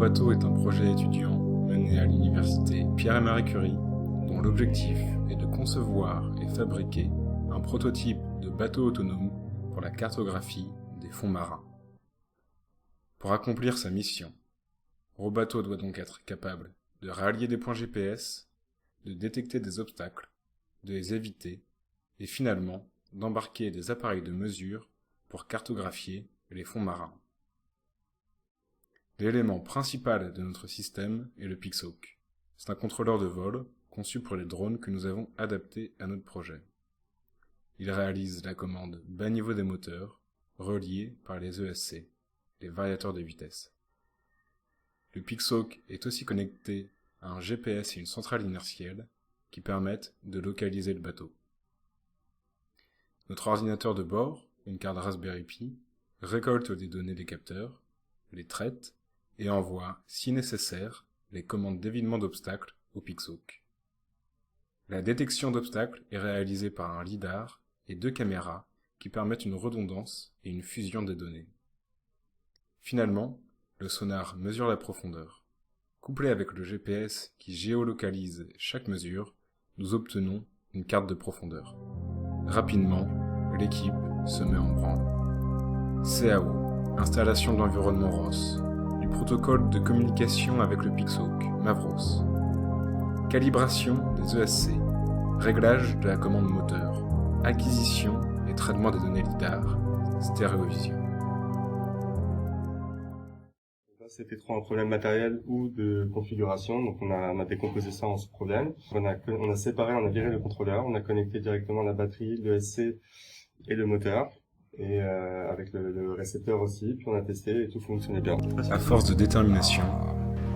Robateau est un projet étudiant mené à l'université Pierre et Marie Curie, dont l'objectif est de concevoir et fabriquer un prototype de bateau autonome pour la cartographie des fonds marins. Pour accomplir sa mission, Robateau doit donc être capable de rallier des points GPS, de détecter des obstacles, de les éviter et finalement d'embarquer des appareils de mesure pour cartographier les fonds marins. L'élément principal de notre système est le Pixhawk. C'est un contrôleur de vol conçu pour les drones que nous avons adaptés à notre projet. Il réalise la commande bas niveau des moteurs, reliés par les ESC, les variateurs de vitesse. Le Pixhawk est aussi connecté à un GPS et une centrale inertielle qui permettent de localiser le bateau. Notre ordinateur de bord, une carte Raspberry Pi, récolte les données des capteurs, les traite et envoie, si nécessaire, les commandes d'évitement d'obstacles au Pixhawk. La détection d'obstacles est réalisée par un lidar et 2 caméras qui permettent une redondance et une fusion des données. Finalement, le sonar mesure la profondeur. Couplé avec le GPS qui géolocalise chaque mesure, nous obtenons une carte de profondeur. Rapidement, l'équipe se met en branle. CAO, installation de l'environnement ROS, du protocole de communication avec le Pixhawk, Mavros. Calibration des ESC, réglage de la commande moteur, acquisition et traitement des données lidar, stéréovision. C'était trop un problème matériel ou de configuration, donc on a décomposé ça en sous-problèmes. On a séparé, on a viré le contrôleur, on a connecté directement la batterie, l'ESC et le moteur, et avec le récepteur aussi, puis on a testé et tout fonctionnait bien. À force de détermination,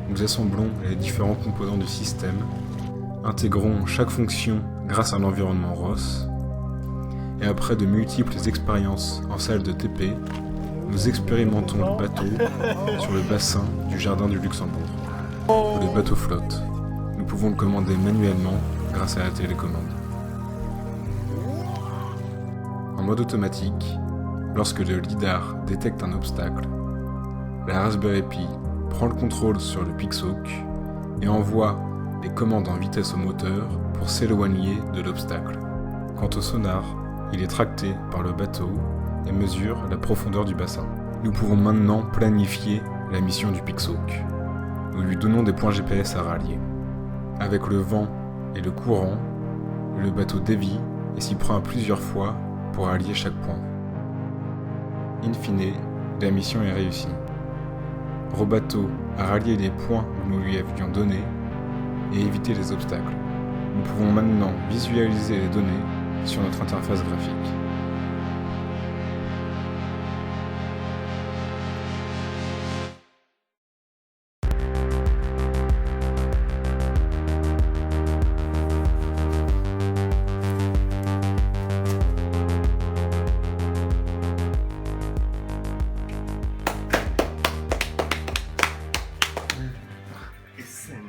nous assemblons les différents composants du système, intégrons chaque fonction grâce à l'environnement ROS, et après de multiples expériences en salle de TP, nous expérimentons le bateau sur le bassin du jardin du Luxembourg. Le bateau flotte. Nous pouvons le commander manuellement grâce à la télécommande. En mode automatique, lorsque le lidar détecte un obstacle, la Raspberry Pi prend le contrôle sur le Pixhawk et envoie les commandes en vitesse au moteur pour s'éloigner de l'obstacle. Quant au sonar, il est tracté par le bateau et mesure la profondeur du bassin. Nous pouvons maintenant planifier la mission du Pixhawk. Nous lui donnons des points GPS à rallier. Avec le vent et le courant, le bateau dévie et s'y prend à plusieurs fois pour rallier chaque point. In fine, la mission est réussie. Robateau a rallié les points que nous lui avions donnés et évité les obstacles. Nous pouvons maintenant visualiser les données sur notre interface graphique.